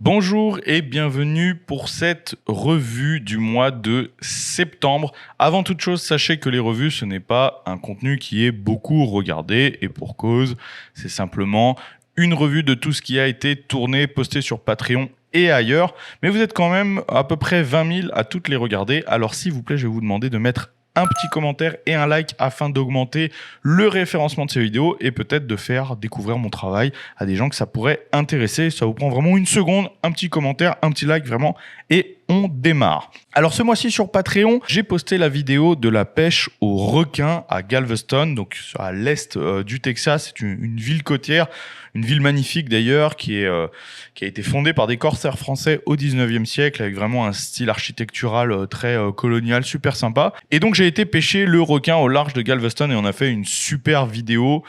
Bonjour et bienvenue pour cette revue du mois de septembre. Avant toute chose, sachez que les revues, ce n'est pas un contenu qui est beaucoup regardé et pour cause, c'est simplement une revue de tout ce qui a été tourné, posté sur Patreon et ailleurs. Mais vous êtes quand même à peu près 20 000 à toutes les regarder. Alors s'il vous plaît, je vais vous demander de mettre un petit commentaire et un like afin d'augmenter le référencement de ces vidéos et peut-être de faire découvrir mon travail à des gens que ça pourrait intéresser. Ça vous prend vraiment une seconde, un petit commentaire, un petit like vraiment et on démarre. Alors ce mois-ci sur Patreon, j'ai posté la vidéo de la pêche aux requins à Galveston, donc à l'est du Texas. C'est une ville côtière, une ville magnifique d'ailleurs qui a été fondée par des corsaires français au 19e siècle avec vraiment un style architectural très colonial, super sympa. Et donc j'ai été pêcher le requin au large de Galveston et on a fait une super vidéo.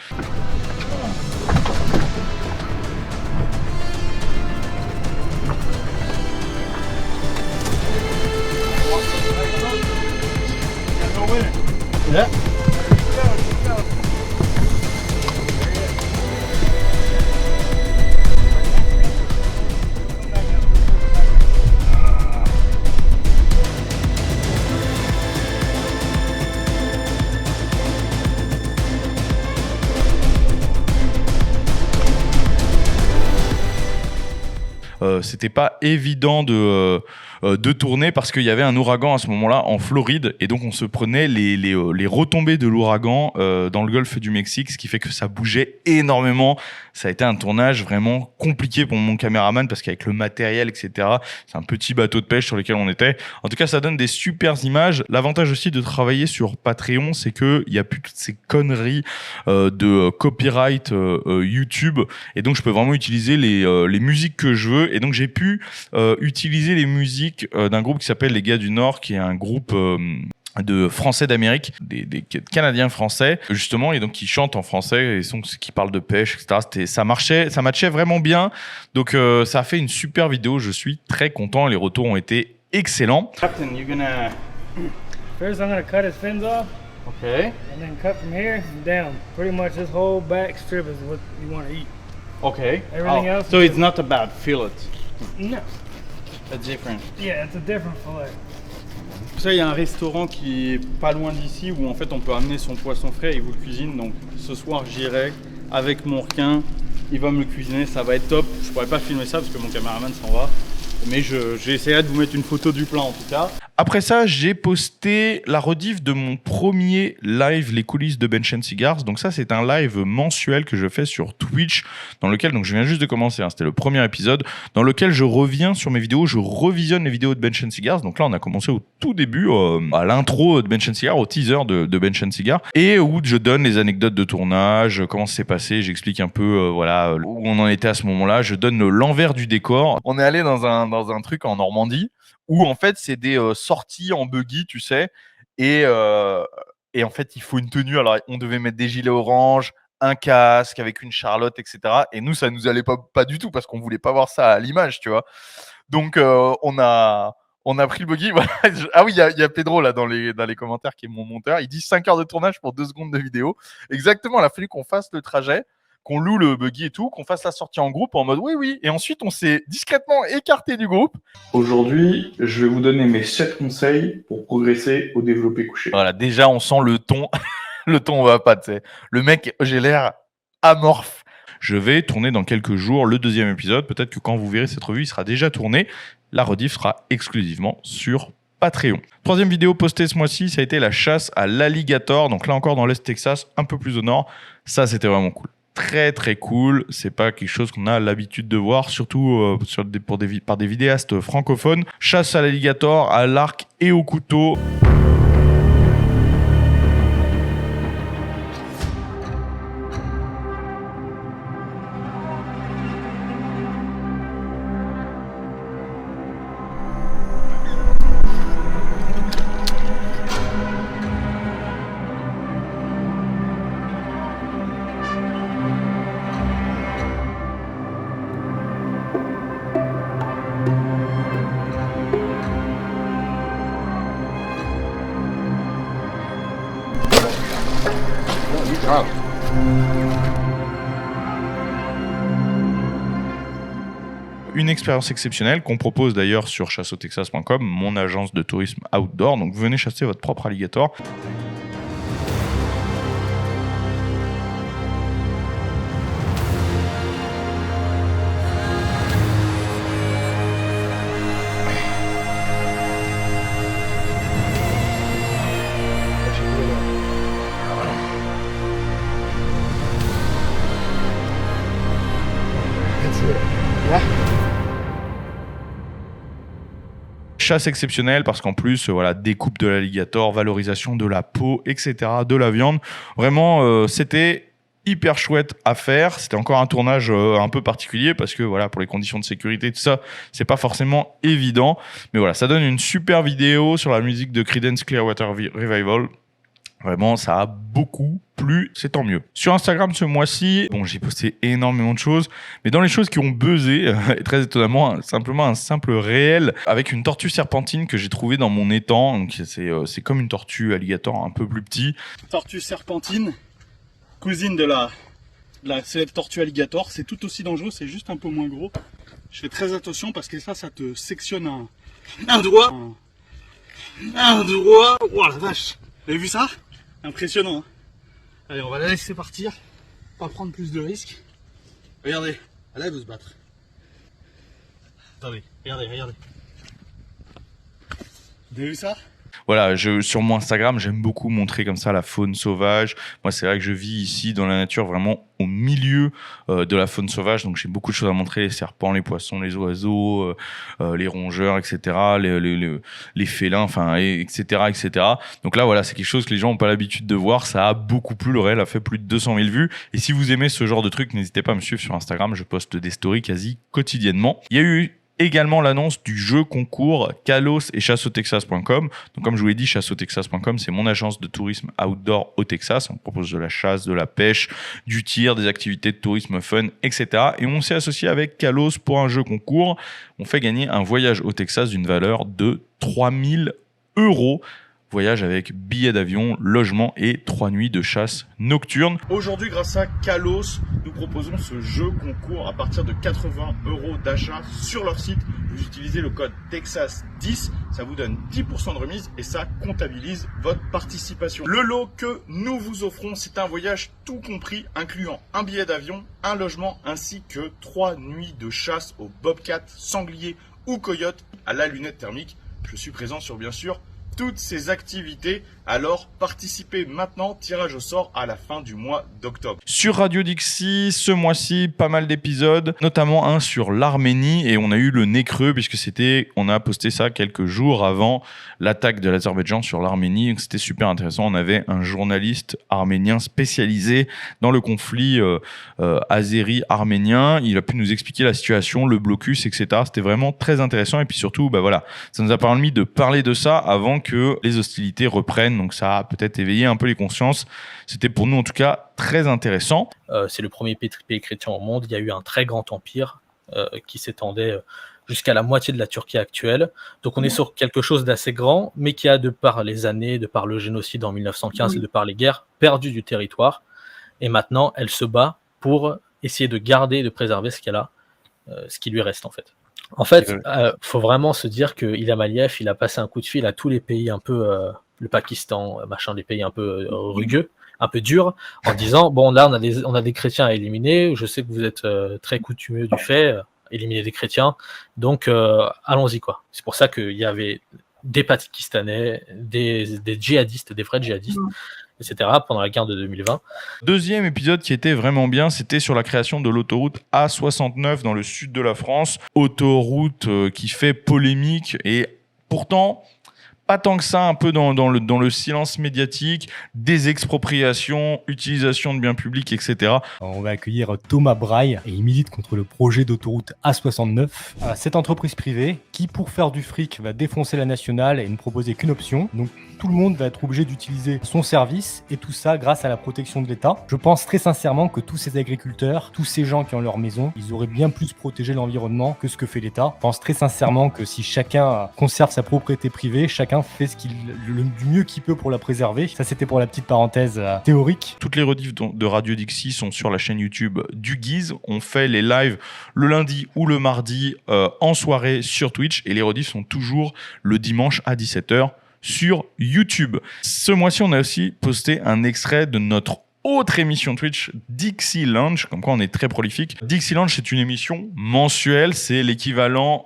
Yeah. C'était pas évident de tourner parce qu'il y avait un ouragan à ce moment-là en Floride et donc on se prenait les retombées de l'ouragan dans le golfe du Mexique, ce qui fait que ça bougeait énormément. Ça a été un tournage vraiment compliqué pour mon caméraman parce qu'avec le matériel, etc., c'est un petit bateau de pêche sur lequel on était. En tout cas, ça donne des super images. L'avantage aussi de travailler sur Patreon, c'est qu'il n'y a plus toutes ces conneries de copyright YouTube et donc je peux vraiment utiliser les musiques que je veux. Et donc j'ai pu utiliser les musiques d'un groupe qui s'appelle Les Gars du Nord, qui est un groupe de Français d'Amérique, des Canadiens français justement, et donc qui chantent en français et qui parlent de pêche, etc. Ça matchait vraiment bien. Donc ça a fait une super vidéo. Je suis très content. Les retours ont été excellents. Captain, you're gonna. First, I'm gonna cut his fins off, Okay. and then cut from here and down. Pretty much this whole back strip is what you want to eat. Okay. Everything else So is- it's not about fillet. No. It's different. Yeah, it's a different fillet. Ça, il y a un restaurant qui est pas loin d'ici où en fait on peut amener son poisson frais et il vous le cuisine. Donc ce soir j'irai avec mon requin, il va me le cuisiner, ça va être top. Je pourrais pas filmer ça parce que mon caméraman s'en va. Mais j'essaierai de vous mettre une photo du plat en tout cas. Après ça, j'ai posté la rediff de mon premier live, les coulisses de Bench and Cigars. Donc ça, c'est un live mensuel que je fais sur Twitch, dans lequel, donc je viens juste de commencer, c'était le premier épisode, dans lequel je reviens sur mes vidéos, je revisionne les vidéos de Bench and Cigars. Donc là, on a commencé au tout début, à l'intro de Bench and Cigars, au teaser de Bench and Cigars, et où je donne les anecdotes de tournage, comment ça s'est passé, j'explique un peu, voilà, où on en était à ce moment-là, je donne l'envers du décor. On est allé dans un truc en Normandie, où en fait c'est des sorties en buggy, tu sais, et en fait il faut une tenue. Alors on devait mettre des gilets orange, un casque avec une charlotte, etc. Et nous ça nous allait pas du tout parce qu'on voulait pas voir ça à l'image, tu vois. Donc on a pris le buggy. Voilà. Ah oui, il y a Pedro là dans les commentaires qui est mon monteur. Il dit 5 heures de tournage pour 2 secondes de vidéo. Exactement, il a fallu qu'on fasse le trajet, qu'on loue le buggy et tout, qu'on fasse la sortie en groupe en mode oui. Et ensuite, on s'est discrètement écarté du groupe. Aujourd'hui, je vais vous donner mes 7 conseils pour progresser au développé couché. Voilà, déjà, on sent le ton. Le ton va pas, tu sais. Le mec, j'ai l'air amorphe. Je vais tourner dans quelques jours le 2e épisode. Peut-être que quand vous verrez cette revue, il sera déjà tourné. La rediff sera exclusivement sur Patreon. 3e vidéo postée ce mois-ci, ça a été la chasse à l'alligator. Donc là encore dans l'Est Texas, un peu plus au nord. Ça, c'était vraiment cool. Très très cool, c'est pas quelque chose qu'on a l'habitude de voir, surtout par des vidéastes francophones. Chasse à l'alligator, à l'arc et au couteau. une expérience exceptionnelle qu'on propose d'ailleurs sur chasseautexas.com, mon agence de tourisme outdoor. Donc venez chasser votre propre alligator. Chasse exceptionnelle parce qu'en plus, voilà, découpe de l'alligator, valorisation de la peau, etc., de la viande. Vraiment, c'était hyper chouette à faire. C'était encore un tournage un peu particulier parce que voilà, pour les conditions de sécurité, tout ça, c'est pas forcément évident. Mais voilà, ça donne une super vidéo sur la musique de Creedence Clearwater Revival. Vraiment, ça a beaucoup plu, c'est tant mieux. Sur Instagram ce mois-ci, bon, j'ai posté énormément de choses, mais dans les choses qui ont buzzé, et très étonnamment, simplement un simple réel avec une tortue serpentine que j'ai trouvée dans mon étang. Donc c'est comme une tortue alligator un peu plus petit. Tortue serpentine, cousine de la célèbre tortue alligator, c'est tout aussi dangereux, c'est juste un peu moins gros. Je fais très attention parce que ça te sectionne un doigt. Un doigt. Oh la vache. Vous avez vu ça? Impressionnant, hein. Allez, on va la laisser partir, pas prendre plus de risques. Regardez, elle veut se battre. Attendez, regardez. Vous avez vu ça? Voilà, sur mon Instagram, j'aime beaucoup montrer comme ça la faune sauvage. Moi, c'est vrai que je vis ici dans la nature, vraiment au milieu de la faune sauvage. Donc, j'ai beaucoup de choses à montrer, les serpents, les poissons, les oiseaux, les rongeurs, etc., les félins, enfin, etc. Donc là, voilà, c'est quelque chose que les gens n'ont pas l'habitude de voir. Ça a beaucoup plu. Le réel a fait plus de 200 000 vues. Et si vous aimez ce genre de truc, n'hésitez pas à me suivre sur Instagram. Je poste des stories quasi quotidiennement. Il y a eu également l'annonce du jeu concours Kalos et chasseautexas.com. Donc comme je vous l'ai dit, chasseautexas.com, c'est mon agence de tourisme outdoor au Texas. On propose de la chasse, de la pêche, du tir, des activités de tourisme fun, etc. Et on s'est associé avec Kalos pour un jeu concours. On fait gagner un voyage au Texas d'une valeur de 3 000 €. Voyage avec billets d'avion, logement et 3 nuits de chasse nocturne. Aujourd'hui, grâce à Kalos, nous proposons ce jeu concours à partir de 80 € d'achat sur leur site. Vous utilisez le code TEXAS10, ça vous donne 10% de remise et ça comptabilise votre participation. Le lot que nous vous offrons, c'est un voyage tout compris, incluant un billet d'avion, un logement ainsi que 3 nuits de chasse au bobcat, sanglier ou coyote à la lunette thermique. Je suis présent sur, bien sûr, toutes ces activités, alors participez maintenant, tirage au sort à la fin du mois d'octobre. Sur Radio Dixie, ce mois-ci, pas mal d'épisodes, notamment un sur l'Arménie, et on a eu le nez creux puisque on a posté ça quelques jours avant l'attaque de l'Azerbaïdjan sur l'Arménie, donc c'était super intéressant. On avait un journaliste arménien spécialisé dans le conflit azéri-arménien. Il a pu nous expliquer la situation, le blocus, etc. C'était vraiment très intéressant, et puis surtout, voilà, ça nous a permis de parler de ça avant que les hostilités reprennent, donc ça a peut-être éveillé un peu les consciences. C'était pour nous en tout cas très intéressant. C'est le premier pays chrétien au monde. Il y a eu un très grand empire qui s'étendait jusqu'à la moitié de la Turquie actuelle. Donc on est sur quelque chose d'assez grand, mais qui a, de par les années, de par le génocide en 1915 et de par les guerres, perdu du territoire. Et maintenant, elle se bat pour essayer de garder et de préserver ce qu'elle a, ce qui lui reste en fait. En fait, faut vraiment se dire que Ilham Aliyev, il a passé un coup de fil à tous les pays un peu, le Pakistan, des pays un peu rugueux, un peu durs, en disant bon là on a des chrétiens à éliminer. Je sais que vous êtes très coutumeux du fait, éliminer des chrétiens, donc allons-y quoi. C'est pour ça qu'il y avait des Pakistanais, des djihadistes, des vrais djihadistes, etc. pendant la guerre de 2020. Deuxième épisode qui était vraiment bien, c'était sur la création de l'autoroute A69 dans le sud de la France. Autoroute qui fait polémique et pourtant pas tant que ça, un peu dans le silence médiatique, des expropriations, utilisation de biens publics, etc. On va accueillir Thomas Braille et il milite contre le projet d'autoroute A69. Cette entreprise privée qui, pour faire du fric, va défoncer la nationale et ne proposer qu'une option. Donc tout le monde va être obligé d'utiliser son service et tout ça grâce à la protection de l'État. Je pense très sincèrement que tous ces agriculteurs, tous ces gens qui ont leur maison, ils auraient bien plus protégé l'environnement que ce que fait l'État. Je pense très sincèrement que si chacun conserve sa propriété privée, chacun chacun fait du mieux qu'il peut pour la préserver. Ça, c'était pour la petite parenthèse théorique. Toutes les rediffs de Radio Dixie sont sur la chaîne YouTube du Guise. On fait les lives le lundi ou le mardi en soirée sur Twitch et les rediffs sont toujours le dimanche à 17h sur YouTube. Ce mois-ci, on a aussi posté un extrait de notre autre émission Twitch, Dixie Lounge, comme quoi on est très prolifique. Dixie Lounge, c'est une émission mensuelle, c'est l'équivalent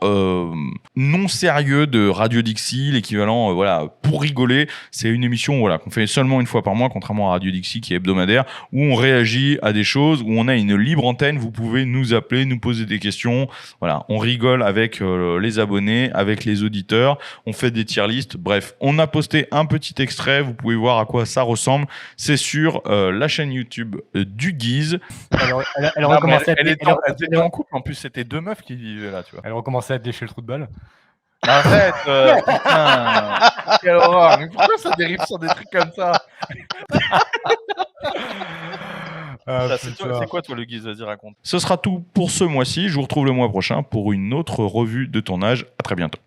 non sérieux de Radio Dixie, l'équivalent voilà, pour rigoler. C'est une émission voilà, qu'on fait seulement une fois par mois, contrairement à Radio Dixie qui est hebdomadaire, où on réagit à des choses, où on a une libre antenne, vous pouvez nous appeler, nous poser des questions. Voilà, on rigole avec les abonnés, avec les auditeurs, on fait des tier lists. Bref, on a posté un petit extrait, vous pouvez voir à quoi ça ressemble. C'est sur la chaîne YouTube du Guise. Elle recommençait elle était en couple, en plus c'était deux meufs qui vivaient là, tu vois. Elle recommençait à te lécher le trou de balle. Arrête, putain, quelle horreur, mais pourquoi ça dérive sur des trucs comme ça? C'est quoi toi le Guise, vas-y raconte. Ce sera tout pour ce mois-ci, je vous retrouve le mois prochain pour une autre revue de tournage, à très bientôt.